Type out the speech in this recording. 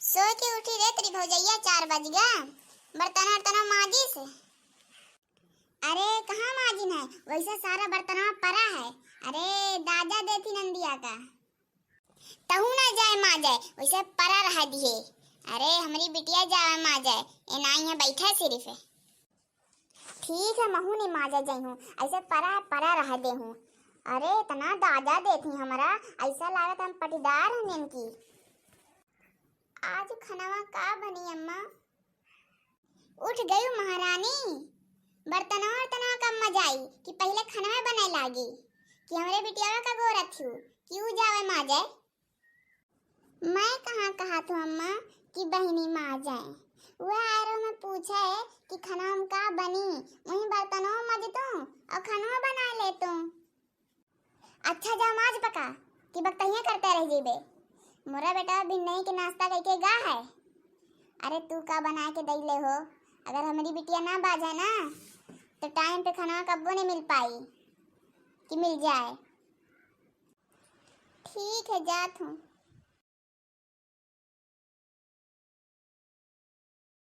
सो के उठी रे तेरी भौजैया 4 बज गया। बर्तन वर्तन माजी से। अरे कहाँ माजिन है, वैसे सारा बर्तन पड़ा है। अरे दादा देती नंदिया का तहू ना जाए मा जाए, वैसे परा रह दिए। अरे हमारी बिटिया जाए मा जाए, ए नाई है बैठा सिर्फ। ठीक है महू नहीं माजा जाई हूँ, ऐसे परा रह दे हूँ। अरे इतना दादा देती हमारा, ऐसा लागत हम पटीदार हैं इनकी। आज खाना का बनी अम्मा? उठ गई महारानी। बर्तनवा वर्तनवा कब मजाई कि पहले खाना बनाए लागी कि हमरे बिटिया का गोरत थी क्यों जावे मा जाए। मैं कहाँ कहा था अम्मा कि बहनी मा जाए। वह आरो में पूछा है कि खाना हम का बनी, वही बर्तनों मज तू और खाना बना ले तू। अच्छा जा माज पका कि बक्तहिया करते रह जीबे। मोरा बेटा भिन्नई के नाश्ता करके गा है। अरे तू का बना के दई ले हो, अगर हमारी बिटिया ना बाजा ना तो टाइम पे खाना कब्बो नहीं मिल पाई कि मिल जाए। ठीक है जात हूँ।